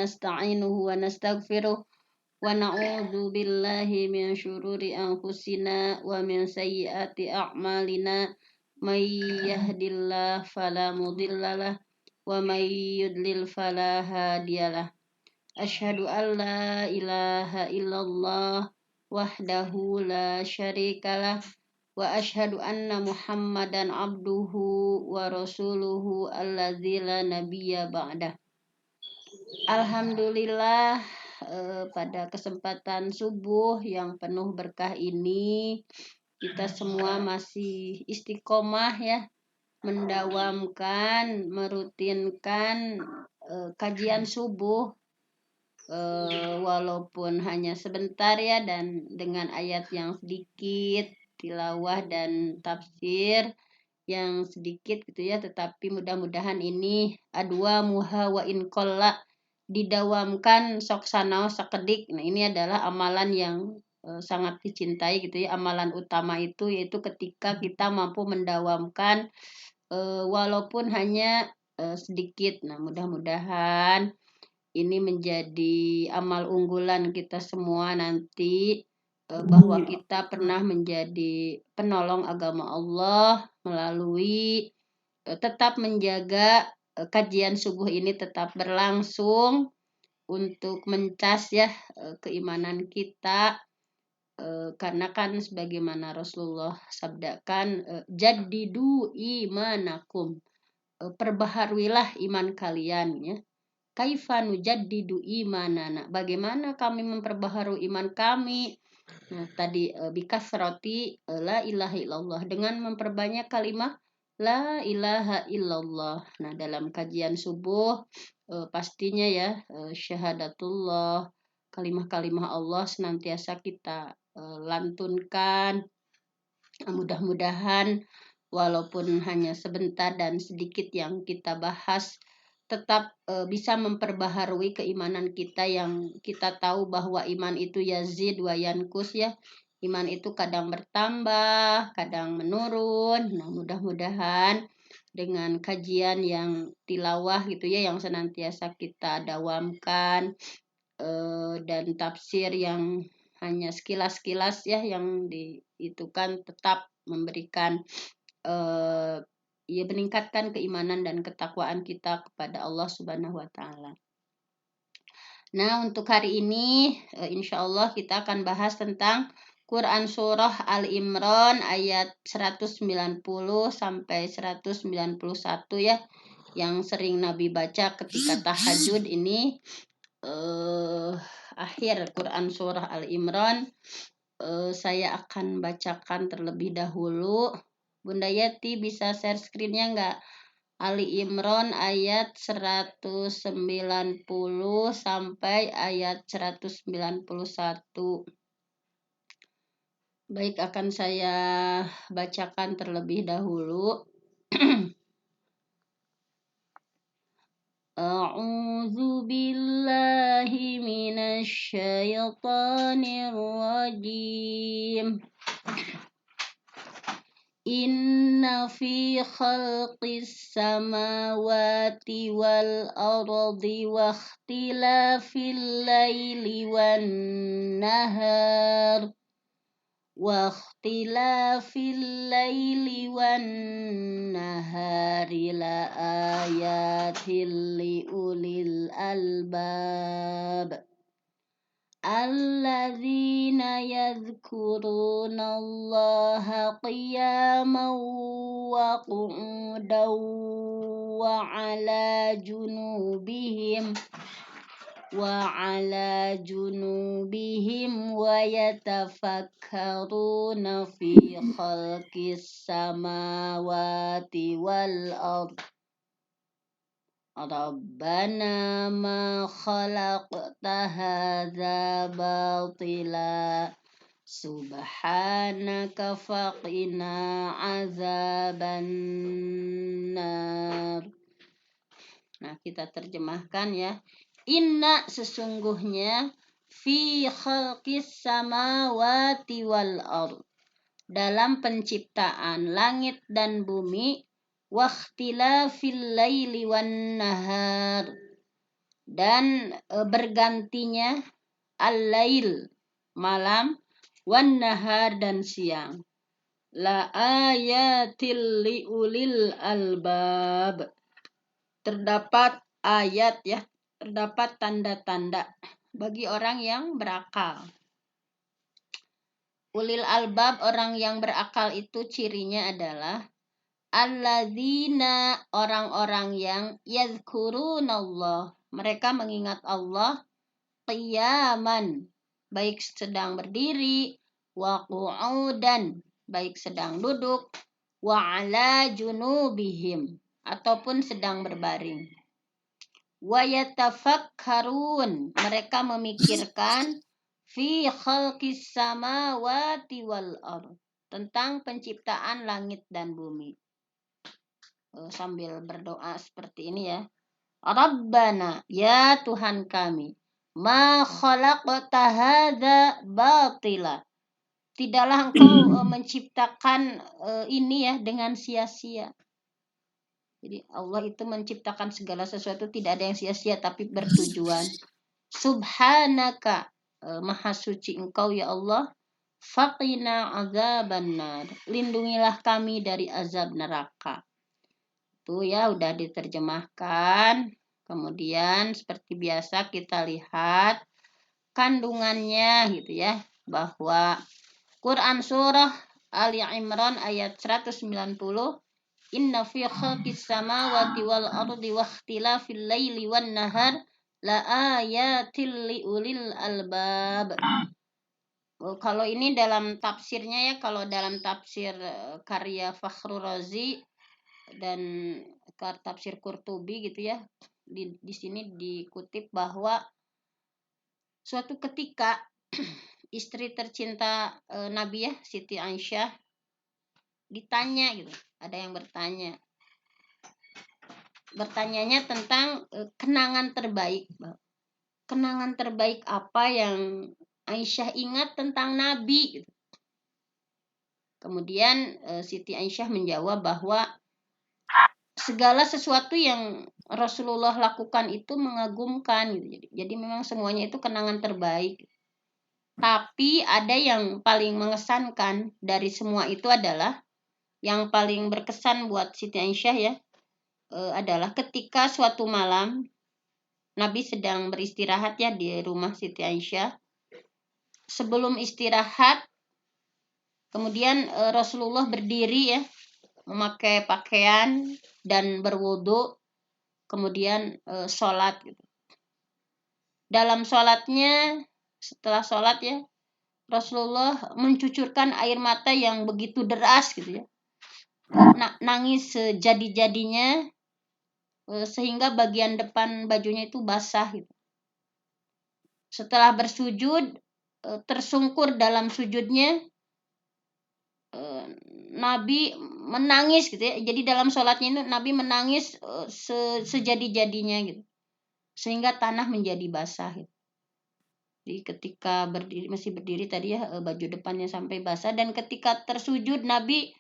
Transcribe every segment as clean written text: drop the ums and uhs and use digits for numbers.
نستعينه ونستغفره ونعوذ بالله من شرور أنفسنا ومن سيئات أعمالنا من يهد الله فلا مضل له ومن يضلل فلا هادي له أشهد أن لا إله إلا الله وحده لا شريك له وأشهد أن محمدا عبده ورسوله الذي لا نبي بعده. Alhamdulillah, pada kesempatan subuh yang penuh berkah ini kita semua masih istiqomah ya, mendawamkan, merutinkan kajian subuh walaupun hanya sebentar ya, dan dengan ayat yang sedikit, tilawah dan tafsir yang sedikit gitu ya, tetapi mudah-mudahan ini adwa muha wa in qalla, didawamkan sok sanau sakedik. Nah, ini adalah amalan yang sangat dicintai gitu ya. Amalan utama itu yaitu ketika kita mampu mendawamkan walaupun hanya sedikit. Nah, mudah-mudahan ini menjadi amal unggulan kita semua nanti, bahwa kita pernah menjadi penolong agama Allah melalui tetap menjaga kajian subuh ini tetap berlangsung untuk mencas ya keimanan kita, karena kan sebagaimana Rasulullah sabdakan, jaddidu imanakum, perbaharuilah iman kalian ya. Kaifa nujaddidu imanana, bagaimana kami memperbaharui iman kami. Nah, tadi bikasroti la ilaha illallah, dengan memperbanyak kalimat la ilaha illallah. Nah, dalam kajian subuh pastinya ya syahadatullah, kalimah-kalimah Allah senantiasa kita lantunkan. Mudah-mudahan walaupun hanya sebentar dan sedikit yang kita bahas tetap bisa memperbaharui keimanan kita, yang kita tahu bahwa iman itu yazid wa yankus ya. Iman itu kadang bertambah, kadang menurun. Nah, mudah-mudahan dengan kajian yang tilawah gitu ya, yang senantiasa kita dawamkan, dan tafsir yang hanya sekilas-sekilas ya, yang itu kan tetap memberikan ya, meningkatkan keimanan dan ketakwaan kita kepada Allah Subhanahu wa taala. Nah, untuk hari ini insya Allah kita akan bahas tentang Quran surah Al-Imran ayat 190 sampai 191 ya, yang sering Nabi baca ketika tahajud. Ini akhir Quran surah Al-Imran. Saya akan bacakan terlebih dahulu. Bunda Yati bisa share screen-nya enggak? Ali Imran ayat 190 sampai ayat 191. Baik, akan saya bacakan terlebih dahulu. A'udzu billahi minasy syaithanir rajim. Inna fi khalqis samawati wal ardi wa ikhtilafil laili wan nahar la ayatil li ulil albab alladzina yadhkuruna Allaha qiyaman wa qu'udan wa 'ala junubihim wa yatafakkaruna fi khalqis samawati wal ardh. Rabbana ma khalaqta hadza batila subhanaka faqina azabannar. Nah, kita terjemahkan ya. Inna, sesungguhnya, fi khalqis samawati wal ardh, dalam penciptaan langit dan bumi, wakhtilafil laili wan nahar, dan bergantinya al-lail malam, wan nahar dan siang. La ayatil liulil albab. Terdapat ayat ya, terdapat tanda-tanda bagi orang yang berakal. Ulil albab, orang yang berakal itu cirinya adalah alladzina, orang-orang yang yazkurunallah, mereka mengingat Allah qiyaman, baik sedang berdiri, wa qu'udan, baik sedang duduk, wa ala junubihim, ataupun sedang berbaring. Wa yatafakkarun, mereka memikirkan fi khalqis samawati wal ard, tentang penciptaan langit dan bumi. Sambil berdoa seperti ini ya. Rabbana, ya Tuhan kami, ma khalaqta hadza batila. Tidaklah engkau menciptakan ini ya dengan sia-sia. Jadi Allah itu menciptakan segala sesuatu, tidak ada yang sia-sia tapi bertujuan. Subhanaka, maha suci engkau ya Allah. Faqina azabannar, lindungilah kami dari azab neraka. Itu ya udah diterjemahkan. Kemudian seperti biasa kita lihat kandungannya gitu ya, bahwa Quran surah Ali Imran ayat 190, inna fi khalqis samawati wal ardi wa ikhtilafil laili wan nahar la ayatil liulil albab. Kalau ini dalam tafsirnya ya, kalau dalam tafsir karya Fakhrul Razi dan tafsir Qurtubi gitu ya, di sini dikutip bahwa suatu ketika istri tercinta Nabi ya, Siti Aisyah, ditanya gitu, ada yang bertanyanya tentang kenangan terbaik. Kenangan terbaik apa yang Aisyah ingat tentang Nabi gitu. Kemudian Siti Aisyah menjawab bahwa segala sesuatu yang Rasulullah lakukan itu mengagumkan gitu. Jadi memang semuanya itu kenangan terbaik. Tapi ada yang paling mengesankan dari semua itu adalah, yang paling berkesan buat Siti Aisyah ya, adalah ketika suatu malam Nabi sedang beristirahat ya di rumah Siti Aisyah. Sebelum istirahat, kemudian Rasulullah berdiri ya, memakai pakaian dan berwudu, kemudian sholat gitu. Dalam sholatnya, setelah sholat ya, Rasulullah mencucurkan air mata yang begitu deras gitu ya, nangis sejadi-jadinya, sehingga bagian depan bajunya itu basah gitu. Setelah bersujud, tersungkur dalam sujudnya, Nabi menangis gitu ya. Jadi dalam sholatnya itu Nabi menangis sejadi-jadinya gitu, sehingga tanah menjadi basah gitu. Jadi ketika masih berdiri tadi ya, baju depannya sampai basah, dan ketika tersujud Nabi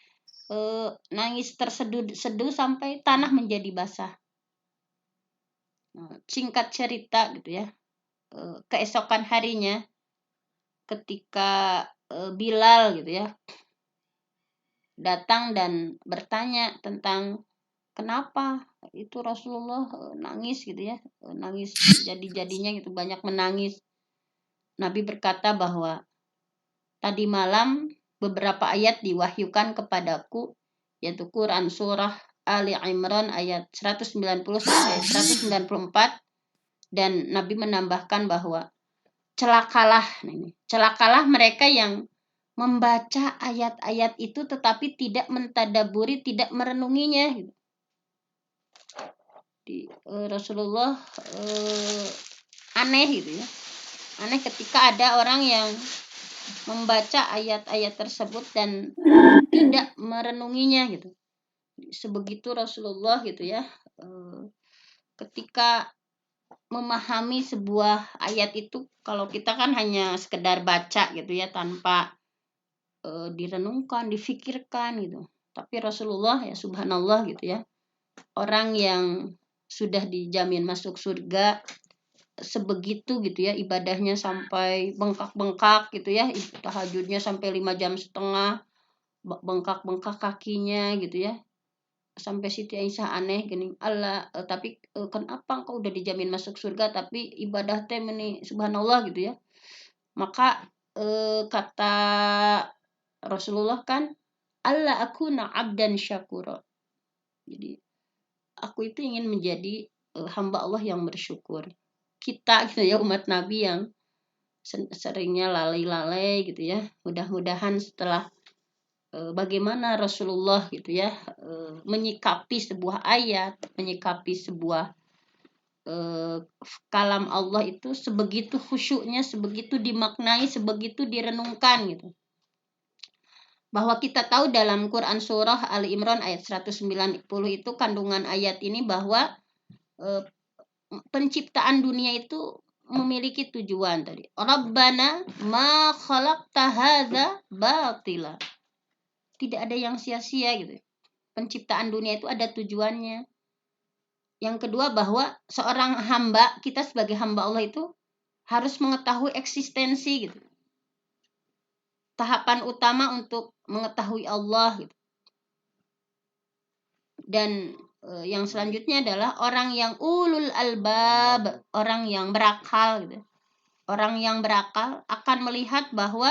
nangis terseduh sampai tanah menjadi basah. Singkat cerita gitu ya, keesokan harinya ketika Bilal gitu ya datang dan bertanya tentang kenapa itu Rasulullah nangis gitu ya, nangis jadi-jadinya gitu, banyak menangis. Nabi berkata bahwa tadi malam beberapa ayat diwahyukan kepadaku, yaitu Quran surah Ali Imran ayat 190 sampai 194, dan Nabi menambahkan bahwa celakalah mereka yang membaca ayat-ayat itu tetapi tidak mentadaburi, tidak merenunginya. Rasulullah aneh gitu ya. Aneh ketika ada orang yang membaca ayat-ayat tersebut dan tidak merenunginya gitu. Sebegitu Rasulullah gitu ya, ketika memahami sebuah ayat itu, kalau kita kan hanya sekedar baca gitu ya, tanpa direnungkan, difikirkan gitu. Tapi Rasulullah ya subhanallah gitu ya, orang yang sudah dijamin masuk surga sebegitu gitu ya, ibadahnya sampai bengkak-bengkak gitu ya, tahajudnya sampai 5,5 jam, bengkak-bengkak kakinya gitu ya. Sampai Siti Aisyah aneh gini, Allah, tapi kenapa engkau udah dijamin masuk surga tapi ibadah teh ini subhanallah gitu ya. Maka kata Rasulullah kan, Allah akuna abdan syakura. Jadi aku itu ingin menjadi hamba Allah yang bersyukur. Kita gitu ya, umat Nabi yang seringnya lalai-lalai gitu ya. Mudah-mudahan setelah bagaimana Rasulullah gitu ya menyikapi sebuah ayat, menyikapi sebuah kalam Allah itu sebegitu khusyuknya, sebegitu dimaknai, sebegitu direnungkan gitu. Bahwa kita tahu dalam Quran surah Ali Imran ayat 190 itu kandungan ayat ini bahwa penciptaan dunia itu memiliki tujuan tadi. Rabbana ma khalaqta hadza batila. Tidak ada yang sia-sia gitu. Penciptaan dunia itu ada tujuannya. Yang kedua bahwa seorang hamba, kita sebagai hamba Allah itu harus mengetahui eksistensi gitu. Tahapan utama untuk mengetahui Allah gitu. Dan yang selanjutnya adalah orang yang ulul albab, orang yang berakal gitu. Orang yang berakal akan melihat bahwa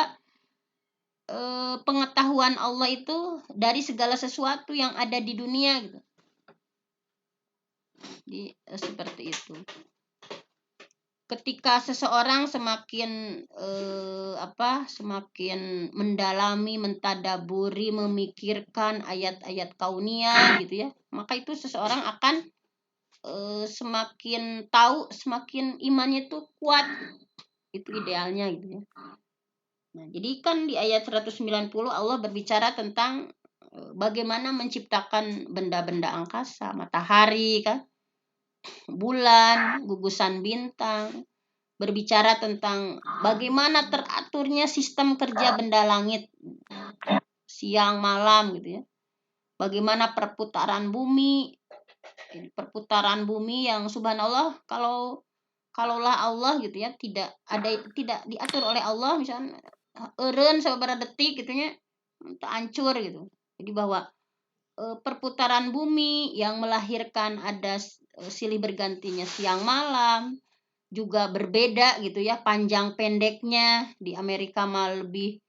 pengetahuan Allah itu dari segala sesuatu yang ada di dunia gitu. Jadi seperti itu. Ketika seseorang semakin semakin mendalami, mentadaburi, memikirkan ayat-ayat kauniyah gitu ya, maka itu seseorang akan semakin tahu, semakin imannya itu kuat. Itu idealnya gitu ya. Nah, jadi kan di ayat 190 Allah berbicara tentang bagaimana menciptakan benda-benda angkasa, matahari kan, bulan, gugusan bintang, berbicara tentang bagaimana teraturnya sistem kerja benda langit siang malam gitu ya. Bagaimana perputaran bumi yang subhanallah kalaulah Allah gitu ya tidak diatur oleh Allah, misalnya eureun sabaraha detik gitu nya hancur gitu. Jadi bahwa perputaran bumi yang melahirkan ada silih bergantinya siang malam, juga berbeda gitu ya, panjang pendeknya. Di Amerika mah lebih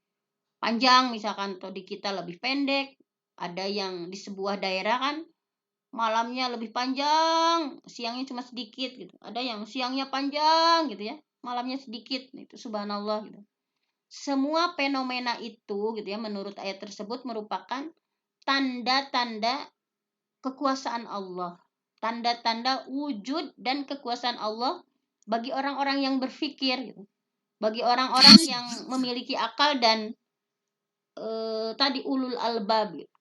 panjang misalkan, atau di kita lebih pendek. Ada yang di sebuah daerah kan malamnya lebih panjang, siangnya cuma sedikit gitu. Ada yang siangnya panjang gitu ya, malamnya sedikit. Itu subhanallah gitu. Semua fenomena itu gitu ya, menurut ayat tersebut merupakan tanda-tanda kekuasaan Allah. Tanda-tanda wujud dan kekuasaan Allah bagi orang-orang yang berpikir gitu. Bagi orang-orang yang memiliki akal dan tadi ulul albab gitu.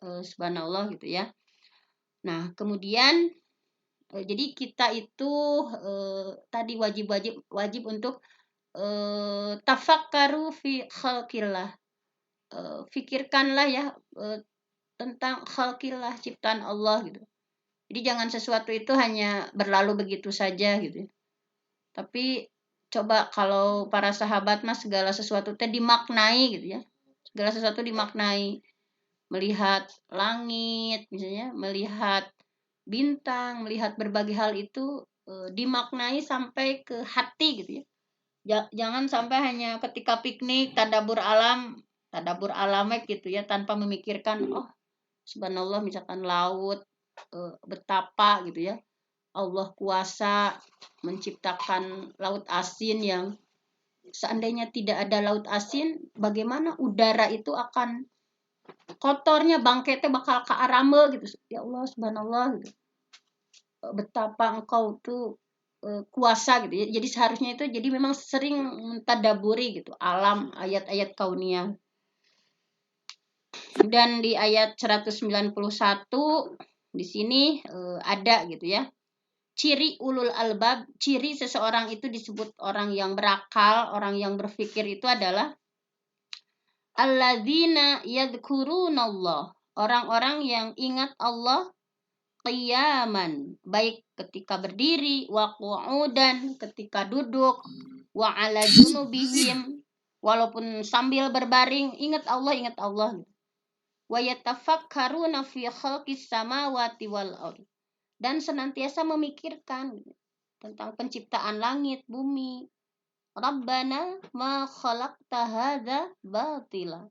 Subhanallah gitu ya. Nah, kemudian jadi kita itu tadi wajib untuk tafakkaru fi khalqillah. Fikirkanlah ya tentang khalqillah, ciptaan Allah gitu. Jadi jangan sesuatu itu hanya berlalu begitu saja gitu. Tapi coba kalau para sahabat mas segala sesuatu teh dimaknai gitu ya. Segala sesuatu dimaknai. Melihat langit misalnya, melihat bintang, melihat berbagai hal itu dimaknai sampai ke hati gitu ya. Jangan sampai hanya ketika piknik tadabur alamek gitu ya, tanpa memikirkan subhanallah misalkan laut betapa gitu ya. Allah kuasa menciptakan laut asin yang seandainya tidak ada laut asin, bagaimana udara itu akan kotornya, bangketnya bakal ke arame gitu. Ya Allah subhanallah gitu. Betapa engkau tuh kuasa gitu ya. Jadi seharusnya itu jadi memang sering mentadaburi gitu alam, ayat-ayat kauniyah. Dan di ayat 191 di sini ada gitu ya. Ciri ulul albab, ciri seseorang itu disebut orang yang berakal, orang yang berpikir itu adalah alladzina yadhkurunallah, orang-orang yang ingat Allah qiyaman, baik ketika berdiri, wa qu'udan ketika duduk, wa ala junubihim walaupun sambil berbaring, ingat Allah, ingat Allah. Wa yatafakkaruna fi khalqis samawati wal ardh, dan senantiasa memikirkan tentang penciptaan langit, bumi. Rabbana ma khalaqta hadza batila,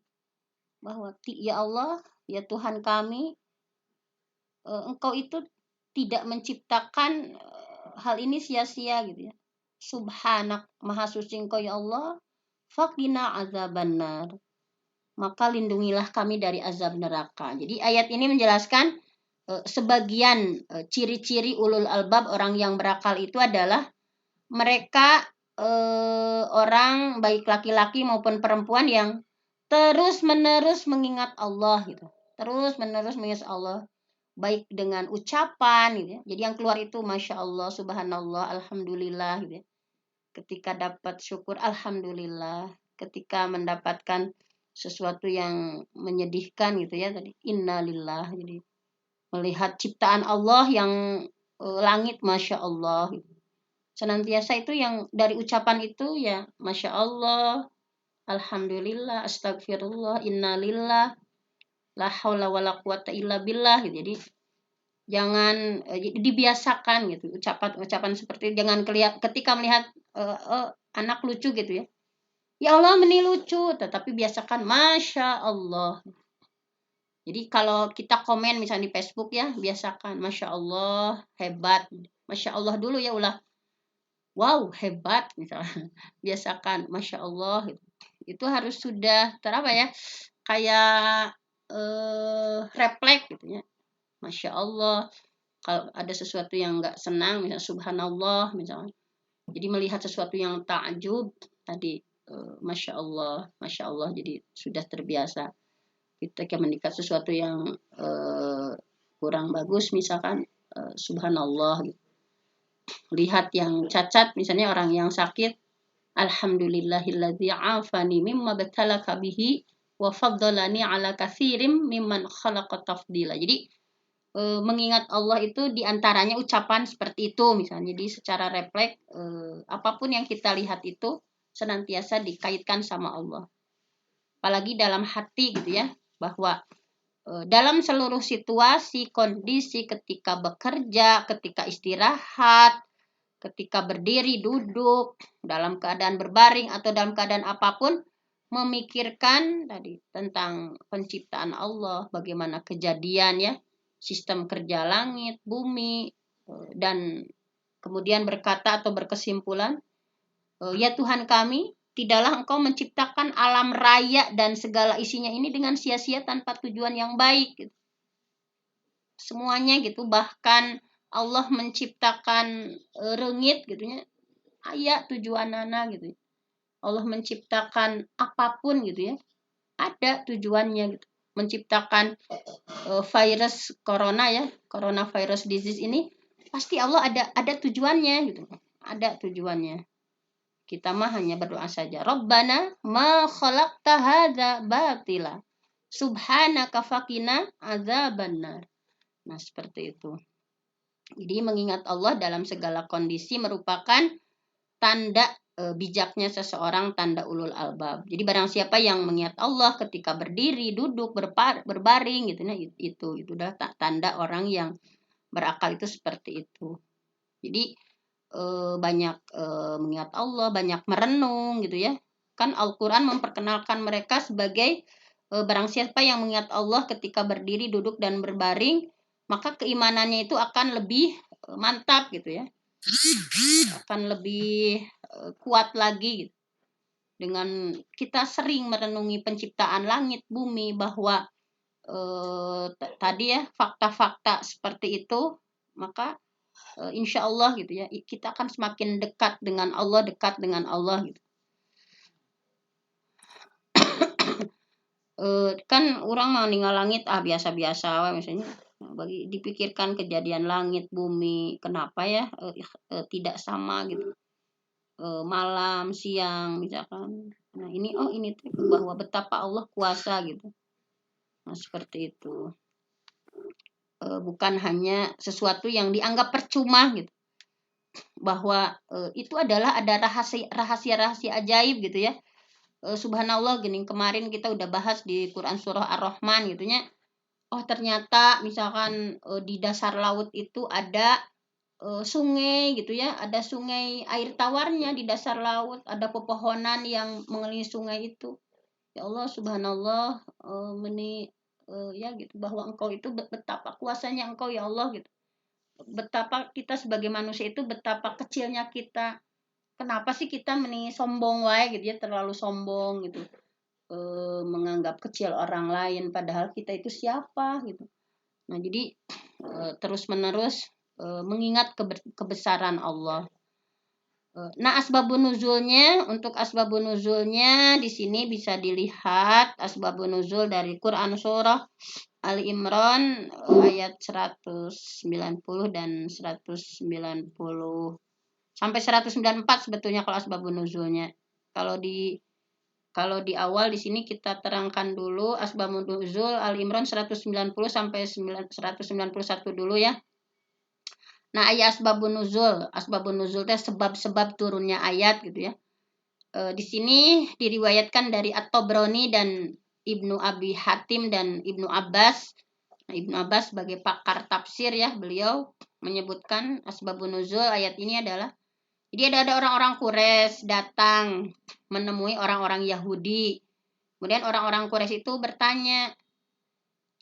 bahwa ya Allah, ya Tuhan kami, Engkau itu tidak menciptakan hal ini sia-sia gitu ya. Subhanak, maha suci Engkau ya Allah. Faqina azabannar, maka lindungilah kami dari azab neraka. Jadi ayat ini menjelaskan sebagian ciri-ciri ulul albab, orang yang berakal itu adalah mereka orang baik laki-laki maupun perempuan yang terus-menerus mengingat Allah gitu. Terus-menerus mengingat Allah, baik dengan ucapan gitu ya. Jadi yang keluar itu masya Allah, subhanallah, alhamdulillah gitu ya. Ketika dapat syukur alhamdulillah, ketika mendapatkan sesuatu yang menyedihkan gitu ya tadi innalillah, jadi melihat ciptaan Allah yang langit masya Allah gitu. Senantiasa itu yang dari ucapan itu ya masya Allah, alhamdulillah, astagfirullah, innalillah, la haula wala quwata illa billah gitu. Jadi jangan dibiasakan gitu ucapan-ucapan seperti itu. Jangan ketika melihat anak lucu gitu ya, ya Allah ini lucu, tetapi biasakan masya Allah. Jadi kalau kita komen misalnya di Facebook ya, biasakan masya Allah hebat, masya Allah dulu ya, ulah wow hebat misalnya. Biasakan masya Allah, itu harus sudah terapa ya, kayak refleks gitu ya, masya Allah. Kalau ada sesuatu yang nggak senang, misalnya subhanallah misalnya, jadi melihat sesuatu yang takjub tadi, masya Allah, jadi sudah terbiasa. Kita melihat sesuatu yang kurang bagus misalkan, subhanallah gitu. Lihat yang cacat, misalnya orang yang sakit, alhamdulillahilladzi afani mimma batalaka bihi wa faddalani ala katsirim mimman khalaqa tafdila. Jadi mengingat Allah itu diantaranya ucapan seperti itu misalnya. Jadi secara refleks apapun yang kita lihat itu senantiasa dikaitkan sama Allah. Apalagi dalam hati gitu ya, bahwa dalam seluruh situasi, kondisi, ketika bekerja, ketika istirahat, ketika berdiri, duduk, dalam keadaan berbaring atau dalam keadaan apapun, memikirkan tadi tentang penciptaan Allah, bagaimana kejadian ya, sistem kerja langit, bumi, dan kemudian berkata atau berkesimpulan, ya Tuhan kami, tidaklah Engkau menciptakan alam raya dan segala isinya ini dengan sia-sia tanpa tujuan yang baik gitu. Semuanya gitu, bahkan Allah menciptakan rengit gitu ya, aya tujuanana gitu. Allah menciptakan apapun gitu ya, ada tujuannya gitu. Menciptakan virus corona ya, coronavirus disease ini, pasti Allah ada tujuannya gitu. Ada tujuannya. Kita mah hanya berdoa saja. Rabbana ma khalaqta hadza batila. Subhanaka faqina azabannar. Nah, seperti itu. Jadi mengingat Allah dalam segala kondisi merupakan tanda bijaknya seseorang, tanda ulul albab. Jadi barang siapa yang mengingat Allah ketika berdiri, duduk, berbaring gitu, nah itu udah tanda orang yang berakal itu seperti itu. Jadi banyak mengingat Allah, banyak merenung gitu ya. Kan Al-Qur'an memperkenalkan mereka sebagai barang siapa yang mengingat Allah ketika berdiri, duduk dan berbaring, maka keimanannya itu akan lebih mantap gitu ya. Akan lebih kuat lagi gitu. Dengan kita sering merenungi penciptaan langit, bumi, bahwa tadi ya fakta-fakta seperti itu, maka insya Allah gitu ya, kita akan semakin dekat dengan Allah, gitu. Kan orang mau ninggal langit biasa-biasa misalnya, bagi dipikirkan kejadian langit bumi, kenapa ya tidak sama gitu, malam siang misalkan. Nah ini ini tuh bahwa betapa Allah kuasa gitu. Nah seperti itu. bukan hanya sesuatu yang dianggap percuma gitu, bahwa itu adalah ada rahasia-rahasia ajaib gitu ya. Subhanallah, gini kemarin kita udah bahas di Quran surah Ar-Rahman gitu ya. Oh ternyata misalkan di dasar laut itu ada sungai gitu ya, ada sungai air tawarnya di dasar laut, ada pepohonan yang mengelilingi sungai itu. Ya Allah, subhanallah, ya gitu, bahwa engkau itu betapa kuasanya engkau ya Allah gitu. Betapa kita sebagai manusia itu, betapa kecilnya kita. Kenapa sih kita sombong wae gitu ya, terlalu sombong gitu. Menganggap kecil orang lain padahal kita itu siapa gitu. Nah, jadi terus-menerus mengingat kebesaran Allah. Nah, untuk asbabun nuzulnya di sini bisa dilihat asbabun nuzul dari Quran surah Ali Imran ayat 190 dan 190 sampai 194 sebetulnya kalau asbabun nuzulnya. Kalau di awal di sini kita terangkan dulu asbabun nuzul Ali Imran 190 sampai 191 dulu ya. Nah, ayat asbabun nuzul teh sebab-sebab turunnya ayat gitu ya. Di sini diriwayatkan dari At-Tabrani dan Ibnu Abi Hatim dan Ibnu Abbas. Nah, Ibnu Abbas sebagai pakar tafsir ya, beliau menyebutkan asbabun nuzul ayat ini adalah, jadi ada orang-orang Quraisy datang menemui orang-orang Yahudi. Kemudian orang-orang Quraisy itu bertanya,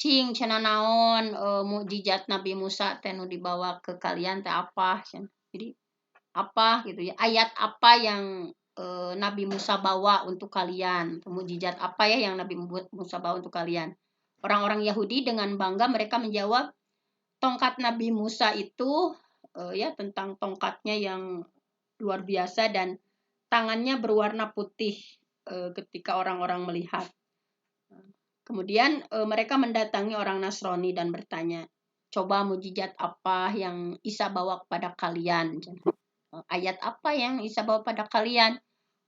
cing cenah naon mukjizat Nabi Musa teh nu dibawa ke kalian teh apa? Jadi apa gitu ya, ayat apa yang Nabi Musa bawa untuk kalian, mukjizat apa ya yang Nabi Musa bawa untuk kalian. Orang-orang Yahudi dengan bangga mereka menjawab, tongkat Nabi Musa itu ya, tentang tongkatnya yang luar biasa dan tangannya berwarna putih ketika orang-orang melihat. Kemudian mereka mendatangi orang Nasrani dan bertanya, coba mukjizat apa yang Isa bawa kepada kalian? Ayat apa yang Isa bawa pada kalian?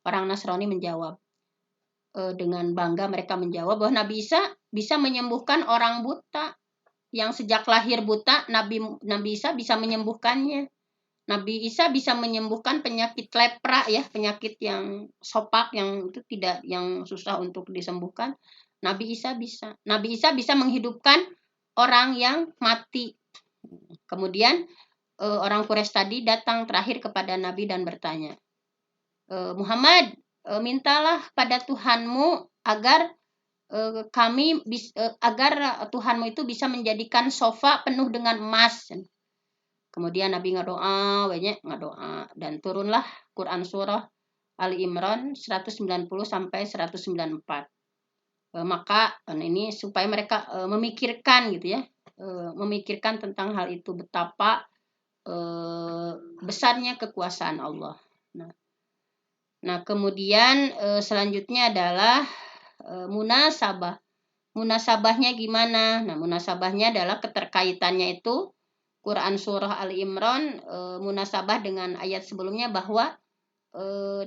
Orang Nasrani menjawab, dengan bangga mereka menjawab bahwa Nabi Isa bisa menyembuhkan orang buta yang sejak lahir buta. Nabi Isa bisa menyembuhkannya. Nabi Isa bisa menyembuhkan penyakit lepra ya, penyakit yang sopak yang itu tidak, yang susah untuk disembuhkan. Nabi Isa bisa menghidupkan orang yang mati. Kemudian orang Quraisy tadi datang terakhir kepada Nabi dan bertanya, Muhammad, mintalah pada Tuhanmu agar agar Tuhanmu itu bisa menjadikan sofa penuh dengan emas. Kemudian Nabi ngadoa, dan turunlah Quran surah Ali Imran 190 sampai 194. Maka ini supaya mereka memikirkan gitu ya, memikirkan tentang hal itu, betapa besarnya kekuasaan Allah. Nah, kemudian selanjutnya adalah munasabah. Munasabahnya gimana? Nah, munasabahnya adalah keterkaitannya itu Quran surah Ali Imran munasabah dengan ayat sebelumnya, bahwa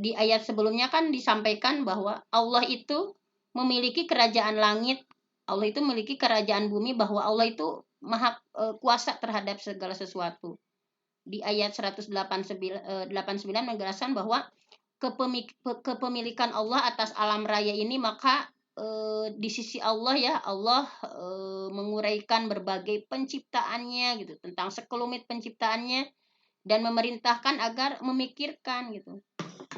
di ayat sebelumnya kan disampaikan bahwa Allah itu memiliki kerajaan langit, Allah itu memiliki kerajaan bumi, bahwa Allah itu maha kuasa terhadap segala sesuatu. Di ayat 189 menegaskan bahwa kepemilikan Allah atas alam raya ini, maka di sisi Allah ya, Allah menguraikan berbagai penciptaannya gitu, tentang sekelumit penciptaannya, dan memerintahkan agar memikirkan gitu.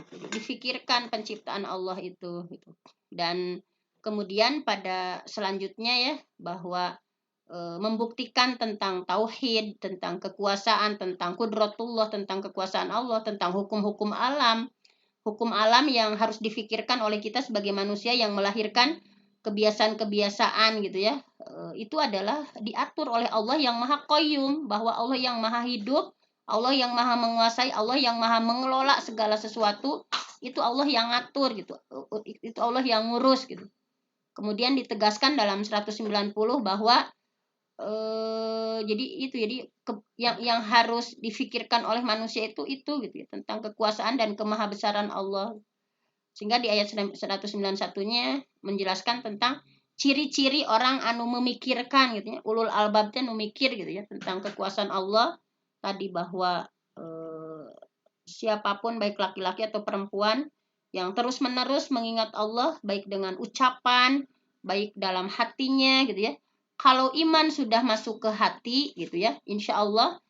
Jadi difikirkan penciptaan Allah itu gitu. Dan kemudian pada selanjutnya ya, bahwa membuktikan tentang tauhid, tentang kekuasaan, tentang kudratullah, tentang kekuasaan Allah, tentang hukum-hukum alam yang harus difikirkan oleh kita sebagai manusia yang melahirkan kebiasaan-kebiasaan gitu ya. Itu adalah diatur oleh Allah yang Maha Qayyum, bahwa Allah yang Maha Hidup, Allah yang Maha Menguasai, Allah yang Maha Mengelola segala sesuatu, itu Allah yang ngatur gitu. Itu Allah yang ngurus gitu. Kemudian ditegaskan dalam 190 bahwa jadi yang harus difikirkan oleh manusia itu gitu ya, tentang kekuasaan dan kemahabesaran Allah. Sehingga di ayat 191-nya menjelaskan tentang ciri-ciri orang anu memikirkan gitu ya, ulul albab teh memikir gitu ya tentang kekuasaan Allah tadi, bahwa siapapun baik laki-laki atau perempuan yang terus-menerus mengingat Allah baik dengan ucapan, baik dalam hatinya gitu ya. Kalau iman sudah masuk ke hati gitu ya, insya Allah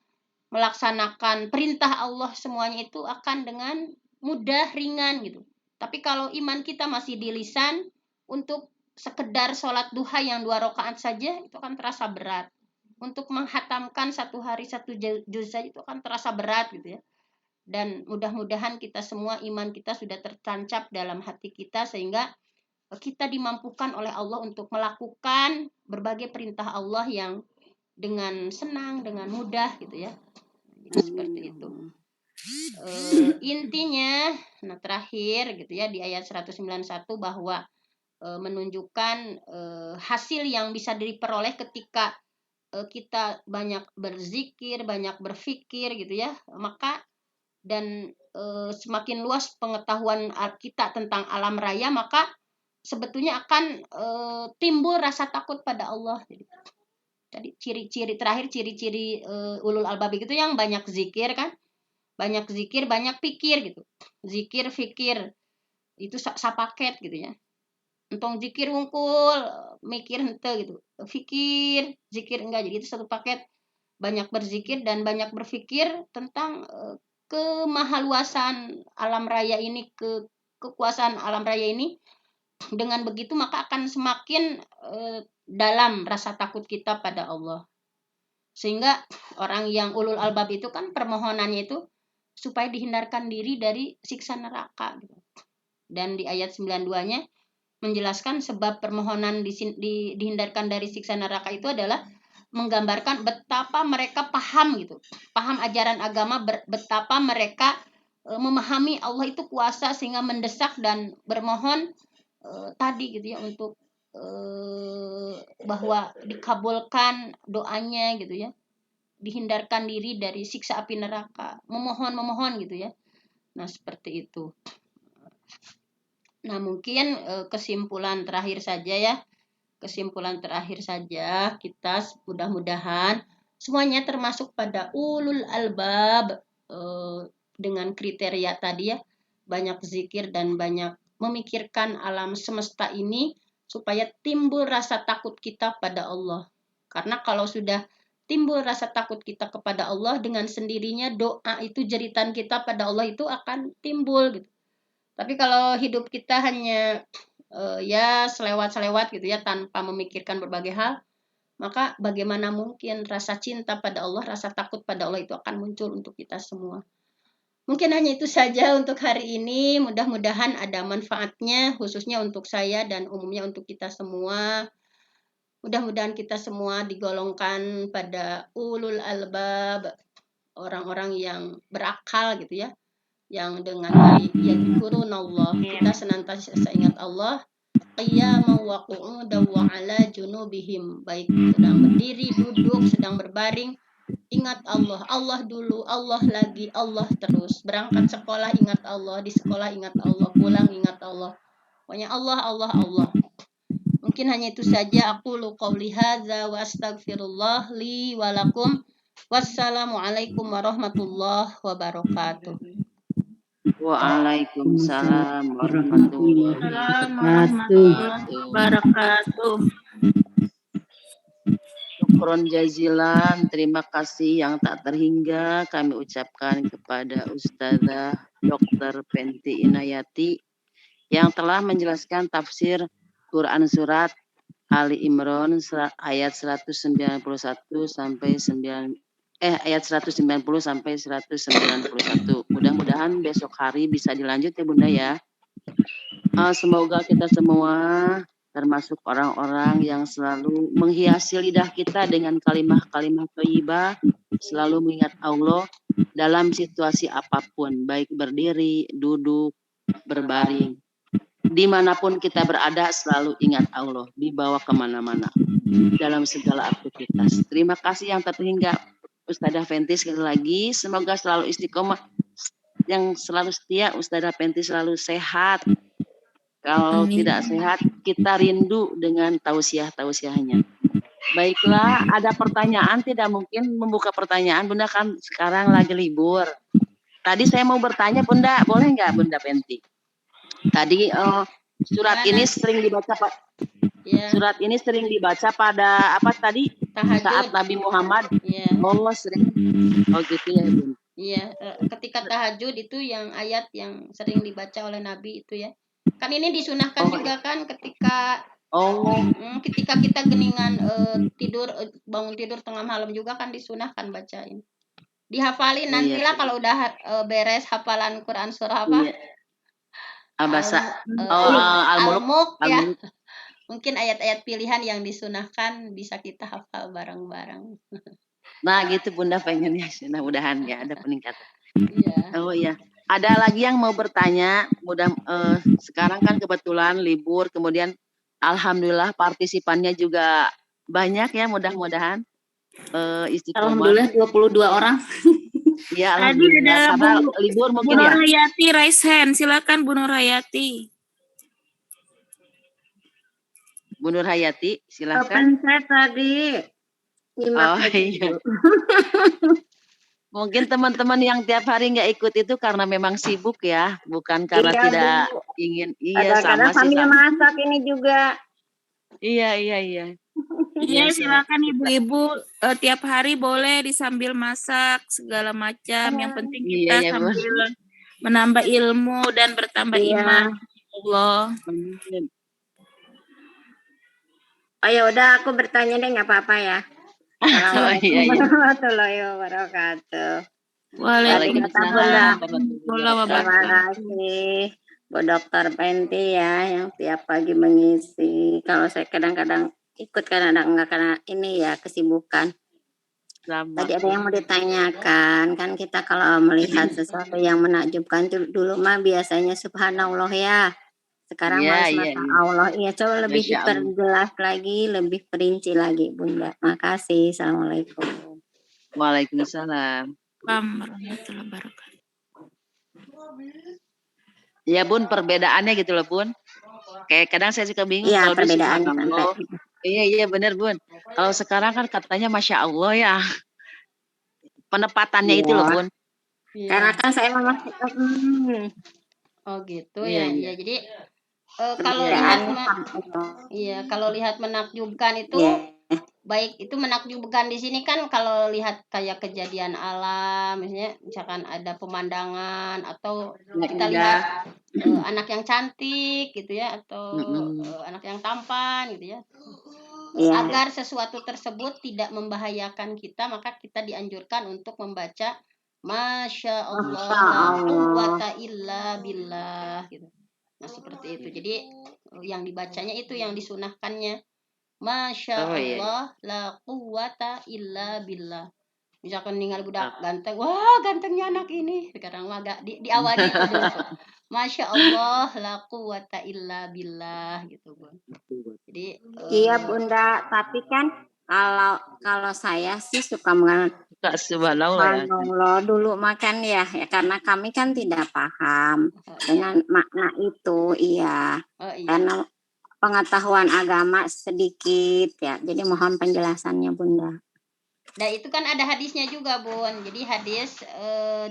melaksanakan perintah Allah semuanya itu akan dengan mudah, ringan gitu. Tapi kalau iman kita masih di lisan, untuk sekedar sholat duha yang 2 rakaat saja itu akan terasa berat. Untuk menghatamkan satu hari satu juz saja itu akan terasa berat gitu ya. Dan mudah-mudahan kita semua iman kita sudah tertancap dalam hati kita sehingga kita dimampukan oleh Allah untuk melakukan berbagai perintah Allah yang dengan senang, dengan mudah gitu ya. Jadi seperti itu. Intinya, nah terakhir gitu ya di ayat 191 bahwa menunjukkan hasil yang bisa diperoleh ketika kita banyak berzikir, banyak berpikir gitu ya, maka dan semakin luas pengetahuan kita tentang alam raya, maka sebetulnya akan timbul rasa takut pada Allah. Jadi ciri-ciri terakhir, ciri-ciri ulul albab itu yang banyak zikir kan, banyak zikir, banyak pikir gitu. Zikir, fikir itu sapaket gitu ya. Entong zikir wungkul, mikir hente gitu. Fikir, zikir enggak. Jadi itu satu paket. Banyak berzikir dan banyak berpikir tentang kemahaluasan alam raya ini, kekuasaan alam raya ini. Dengan begitu maka akan semakin dalam rasa takut kita pada Allah. Sehingga orang yang ulul albab itu kan permohonannya itu supaya dihindarkan diri dari siksa neraka gitu. Dan di ayat 92-nya menjelaskan sebab permohonan dihindarkan dari siksa neraka itu adalah menggambarkan betapa mereka paham gitu, paham ajaran agama, betapa mereka memahami Allah itu kuasa sehingga mendesak dan bermohon tadi gitu ya untuk bahwa dikabulkan doanya gitu ya, dihindarkan diri dari siksa api neraka, memohon gitu ya. Nah seperti itu. Nah mungkin kesimpulan terakhir saja ya, kita mudah-mudahan semuanya termasuk pada ulul albab dengan kriteria tadi ya, banyak zikir dan banyak memikirkan alam semesta ini supaya timbul rasa takut kita pada Allah. Karena kalau sudah timbul rasa takut kita kepada Allah, dengan sendirinya doa itu, jeritan kita pada Allah itu akan timbul gitu. Tapi kalau hidup kita hanya ya selewat-selewat gitu ya tanpa memikirkan berbagai hal, maka bagaimana mungkin rasa cinta pada Allah, rasa takut pada Allah itu akan muncul untuk kita semua. Mungkin hanya itu saja untuk hari ini. Mudah-mudahan ada manfaatnya khususnya untuk saya dan umumnya untuk kita semua. Mudah-mudahan kita semua digolongkan pada ulul albab, orang-orang yang berakal gitu ya, yang dengan yadhkurunallah, kita senantiasa ingat Allah qiyaman wa qu'udan wa ala junubihim, baik sedang berdiri, duduk, sedang berbaring, ingat Allah, Allah dulu, Allah lagi, Allah terus. Berangkat sekolah ingat Allah, di sekolah ingat Allah, pulang ingat Allah. Pokoknya Allah, Allah, Allah. Mungkin hanya itu saja. Aku qauli hadza wa astaghfirullah li wa lakum. Wassalamualaikum warahmatullahi wabarakatuh. Waalaikumsalam warahmatullahi wabarakatuh. Syukron jazilan, terima kasih yang tak terhingga kami ucapkan kepada Ustazah Dr. Penti Inayati yang telah menjelaskan tafsir Quran surat Ali Imran ayat 191 sampai ayat 190 sampai 191. Mudah-mudahan besok hari bisa dilanjut ya Bunda ya. Semoga kita semua termasuk orang-orang yang selalu menghiasi lidah kita dengan kalimah-kalimah thayyibah, selalu mengingat Allah dalam situasi apapun, baik berdiri, duduk, berbaring. Dimanapun kita berada, selalu ingat Allah, dibawa kemana-mana, dalam segala aktivitas. Terima kasih yang terhingga Ustazah Fenty sekali lagi, semoga selalu istiqomah, yang selalu setia, Ustazah Fenty selalu sehat, Kalau Amin. tidak sehat, kita rindu dengan tausiah-tausiahnya. Baiklah, ada pertanyaan tidak? Mungkin membuka pertanyaan, Bunda kan sekarang lagi libur. Tadi saya mau bertanya, Bunda, boleh nggak Bunda Penti? Tadi surat Gimana? ini sering dibaca Pak. Ya, Surat ini sering dibaca pada apa tadi? Saat tahajud. Nabi Muhammad. Ya, Oh, sering. Oh gitu ya, Bun. iya. Ketika tahajud itu yang ayat yang sering dibaca oleh Nabi itu ya. Kan ini disunahkan juga kan ketika Oh, ketika kita geningan tidur bangun tidur tengah malam juga kan disunahkan bacain. Dihafalin oh iya. nantilah kalau udah beres hafalan Quran surah apa? Iya. Abasa. Oh, Al-Muluk. Al-Mulk ya. Al-Muluk. Mungkin ayat-ayat pilihan yang disunahkan bisa kita hafal bareng-bareng. Nah, gitu Bunda pengennya. Mudah-mudahan ya ada peningkatan. Iya. Oh iya. Ada lagi yang mau bertanya? Sekarang kan kebetulan libur, kemudian alhamdulillah partisipannya juga banyak ya, mudah-mudahan istiqomah. Alhamdulillah 22 orang. Ya, Tadi alhamdulillah. ada Karena Bu libur Bu mungkin ya. Nurhayati raise hand. Silakan Bu Nurhayati. Bu Nurhayati, silakan. Pencet tadi. Oh iya. Mungkin teman-teman yang tiap hari nggak ikut itu karena memang sibuk ya, bukan karena Iya, tidak Bu. ingin. Iya, Kadang-kadang sama sih sambil sama. masak ini juga. Iya. Iya, Iya, silakan ibu-ibu tiap hari boleh disambil masak segala macam. Yang penting kita Iya, Bu. sambil menambah ilmu dan bertambah Iya. iman. Allah. Amin. Oh ya udah aku bertanya deh nggak apa-apa ya. Assalamualaikum iya. warahmatullahi wabarakatuh. Waalaikumsalam warahmatullahi Terima wabarakatuh. kasih Bu Dokter Penti ya yang tiap pagi mengisi. Kalau saya kadang-kadang ikut kadang-kadang enggak karena ini ya kesibukan. Sama. Tadi ada yang mau ditanyakan kan kita kalau melihat sesuatu yang menakjubkan itu dulu mah biasanya subhanallah ya. Sekarang Iya, harus iya, masa iya. Allah. Iya, coba lebih Masya Allah. diperjelas lagi, lebih perinci lagi, Bunda. Makasih. Assalamualaikum. Waalaikumsalam. Warahmatullahi wabarakatuh. Ya Bun, perbedaannya gitu loh Bun. Kayak kadang saya suka bingung Iya, kalau dulu perbedaannya subhanallah. Iya benar Bun. Kalau sekarang kan katanya Masya Allah ya. Penepatannya itu loh Bun. Iya. Karena kan saya memang Oh gitu Iya, ya. iya. Ya jadi kalau lihat kalau lihat menakjubkan itu baik itu menakjubkan di sini kan kalau lihat kayak kejadian alam misalkan ada pemandangan atau kita lihat anak yang cantik gitu ya atau anak yang tampan gitu ya. Agar sesuatu tersebut tidak membahayakan kita maka kita dianjurkan untuk membaca Masya Allah la quwwata illa billah gitu. Nah seperti itu. Jadi yang dibacanya itu yang disunahkannya. Masya Allah la quwwata illa billah. Misalkan tinggal budak ganteng, wah gantengnya anak ini. Sekarang mah agak diawali itu dulu. Masya Allah la quwwata illa billah gitu Bun. Jadi iya Bunda, tapi kan kalau saya sih suka mengatakan Subhanallah ya. dulu makan ya karena kami kan tidak paham dengan makna itu, iya. Karena pengetahuan agama sedikit ya, jadi mohon penjelasannya Bunda. Nah itu kan ada hadisnya juga Bun. Jadi hadis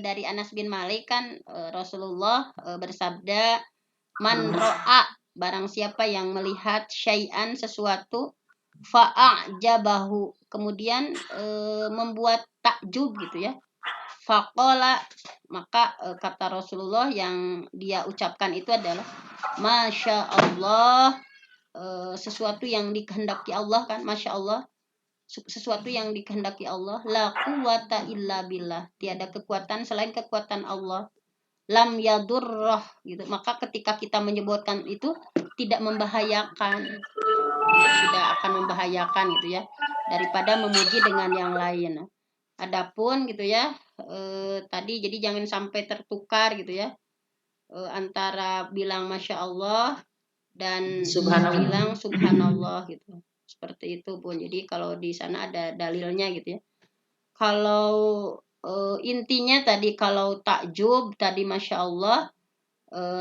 dari Anas bin Malik kan Rasulullah bersabda, man ro'a barang siapa yang melihat syai'an sesuatu fa'ajabahu kemudian membuat takjub gitu ya. Faqala maka kata Rasulullah yang dia ucapkan itu adalah Masya Allah sesuatu yang dikehendaki Allah kan Masya Allah sesuatu yang dikehendaki Allah la quwata illa billah tiada kekuatan selain kekuatan Allah lam yadurrah gitu maka ketika kita menyebutkan itu tidak membahayakan tidak akan membahayakan gitu ya daripada memuji dengan yang lain adapun gitu ya tadi jadi jangan sampai tertukar gitu ya antara bilang Masya Allah dan bilang Subhanallah gitu seperti itu Bun. Jadi kalau di sana ada dalilnya gitu ya. Kalau intinya tadi kalau takjub tadi Masya Allah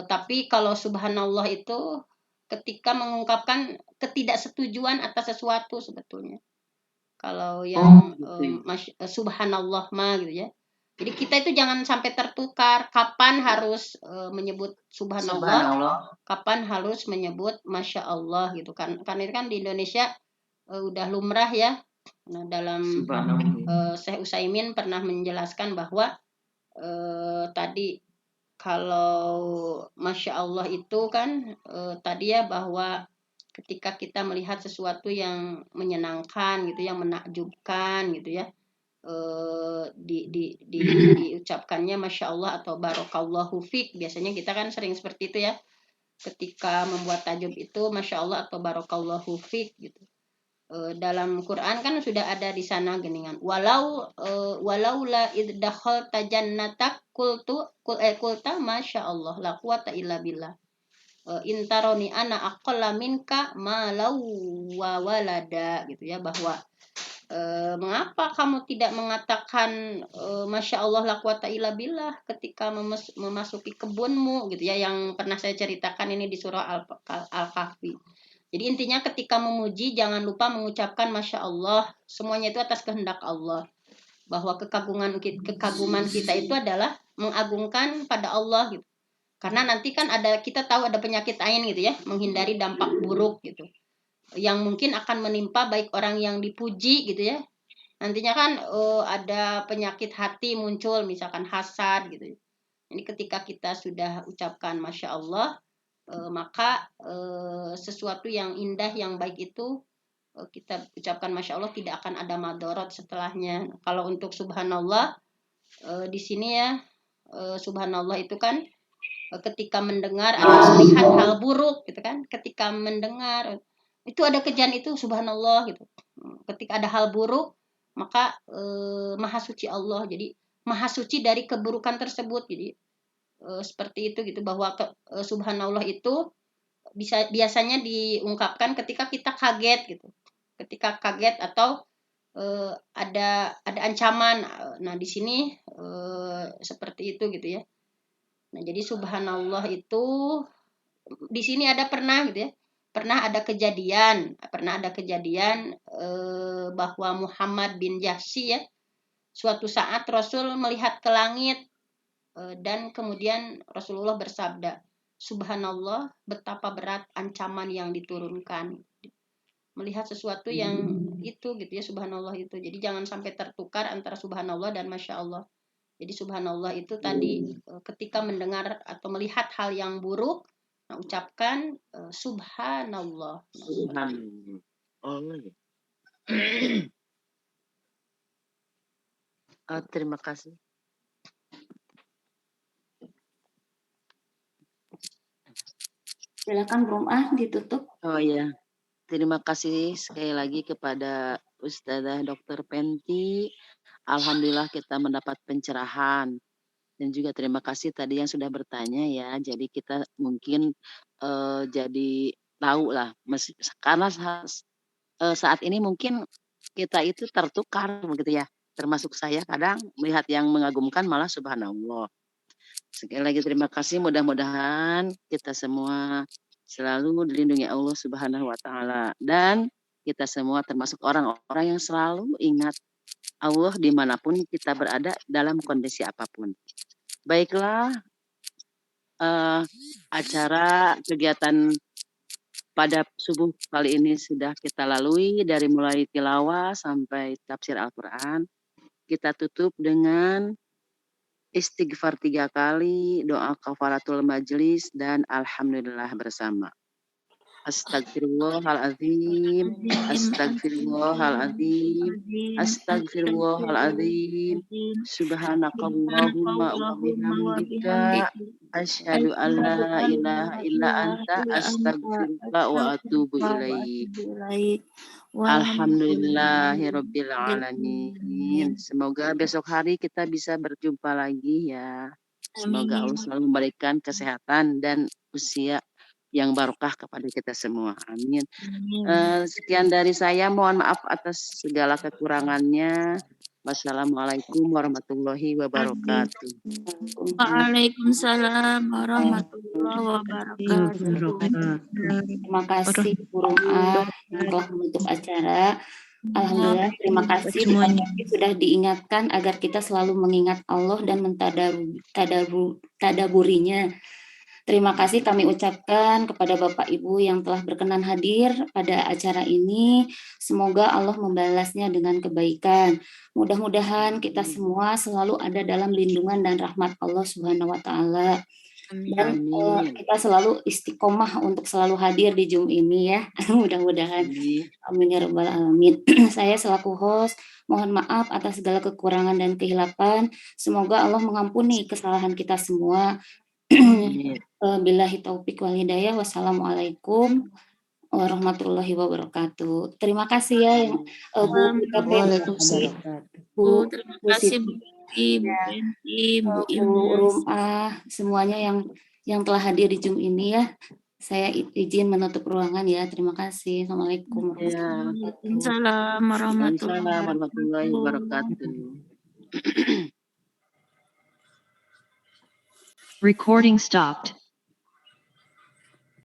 Tapi kalau subhanallah itu ketika mengungkapkan ketidaksetujuan atas sesuatu sebetulnya. Kalau yang subhanallah mah gitu ya. Jadi kita itu jangan sampai tertukar kapan harus menyebut subhanallah, kapan harus menyebut masya Allah gitu kan. Karena itu kan di Indonesia udah lumrah ya. Nah, dalam Syekh Utsaimin pernah menjelaskan bahwa tadi kalau masya Allah itu kan tadi ya bahwa ketika kita melihat sesuatu yang menyenangkan gitu, yang menakjubkan gitu ya, diucapkannya masya Allah atau barokallahu fik. Biasanya kita kan sering seperti itu ya, ketika membuat tajub itu masya Allah atau barokallahu fik gitu. Dalam Quran kan sudah ada di sana geningan walau la iddahal tajannatak kulta masya Allah la quwata illa billah intaroni ana aqalla minka malau wa walada gitu ya, bahwa mengapa kamu tidak mengatakan masya Allah la quwata illa billah ketika memasuki kebunmu gitu ya, yang pernah saya ceritakan ini di surah Al-Kahfi. Jadi intinya ketika memuji jangan lupa mengucapkan masya Allah, semuanya itu atas kehendak Allah, bahwa kekaguman kita itu adalah mengagungkan pada Allah gitu. Karena nanti kan kita tahu ada penyakit ain gitu ya, menghindari dampak buruk gitu, yang mungkin akan menimpa baik orang yang dipuji gitu ya. Nantinya kan ada penyakit hati muncul, misalkan hasad gitu. Ini ketika kita sudah ucapkan masya Allah, maka sesuatu yang indah yang baik itu kita ucapkan masya Allah, tidak akan ada madorot setelahnya. Kalau untuk subhanallah di sini ya, subhanallah itu kan ketika mendengar atau melihat hal buruk gitu kan, ketika mendengar itu ada kejadian itu subhanallah gitu. Ketika ada hal buruk maka maha suci Allah, jadi maha suci dari keburukan tersebut. Jadi seperti itu gitu, bahwa subhanallah itu biasanya diungkapkan ketika kita kaget gitu, ketika kaget atau ada ancaman. Nah di sini seperti itu gitu ya. Nah jadi subhanallah itu di sini ada pernah gitu ya, pernah ada kejadian bahwa Muhammad bin Jahsy ya, suatu saat Rasul melihat ke langit dan kemudian Rasulullah bersabda, subhanallah, betapa berat ancaman yang diturunkan. Melihat sesuatu yang itu gitu ya, subhanallah itu. Jadi jangan sampai tertukar antara subhanallah dan masya Allah. Jadi subhanallah itu tadi ketika mendengar atau melihat hal yang buruk, nah, ucapkan subhanallah. Subhanallah. Terima kasih. Silakan Rumah ditutup. Oh ya, terima kasih sekali lagi kepada Ustazah Dr. Penti. Alhamdulillah kita mendapat pencerahan, dan juga terima kasih tadi yang sudah bertanya ya. Jadi kita mungkin jadi tahu lah, karena saat ini mungkin kita itu tertukar begitu ya. Termasuk saya kadang melihat yang mengagumkan malah subhanallah. Sekali lagi terima kasih, mudah-mudahan kita semua selalu dilindungi Allah Subhanahu wa taala, dan kita semua termasuk orang-orang yang selalu ingat Allah dimanapun kita berada dalam kondisi apapun. Baiklah, acara kegiatan pada subuh kali ini sudah kita lalui, dari mulai tilawah sampai tafsir Al-Quran. Kita tutup dengan istighfar 3 kali, doa kafaratul majlis, dan alhamdulillah bersama. Astagfirullahaladzim, astagfirullahaladzim, astagfirullahaladzim, subhanakallahumma wa bihamdika, asyhadu an la ilaha illa anta, astaghfiruka wa atubu ilaik. Alhamdulillahirabbil alamin. Semoga besok hari kita bisa berjumpa lagi ya. Semoga Allah selalu memberikan kesehatan dan usia yang barokah kepada kita semua. Amin. Amin. Sekian dari saya, mohon maaf atas segala kekurangannya. Wassalamualaikum warahmatullahi wabarakatuh. Waalaikumsalam warahmatullahi wabarakatuh. Terima kasih Bu Rumah yang telah menutup acara. Alhamdulillah, terima kasih sudah diingatkan agar kita selalu mengingat Allah dan mentadaburinya. Terima kasih kami ucapkan kepada Bapak Ibu yang telah berkenan hadir pada acara ini. Semoga Allah membalasnya dengan kebaikan. Mudah-mudahan kita semua selalu ada dalam lindungan dan rahmat Allah Subhanahu wa Ta'ala. Dan kita selalu istiqomah untuk selalu hadir di Zoom ini ya. Mudah-mudahan. Amin ya rabbal alamin. Saya selaku host mohon maaf atas segala kekurangan dan kehilapan. Semoga Allah mengampuni kesalahan kita semua. Billahi taufik wal hidayah. Wassalamualaikum warahmatullahi wabarakatuh. Terima kasih ya yang Bu Terima kasih Bu Benti, Bu Rumah, semuanya yang telah hadir di Zoom ini ya. Saya izin menutup ruangan ya. Terima kasih. Assalamualaikum warahmatullahi wabarakatuh. Recording stopped.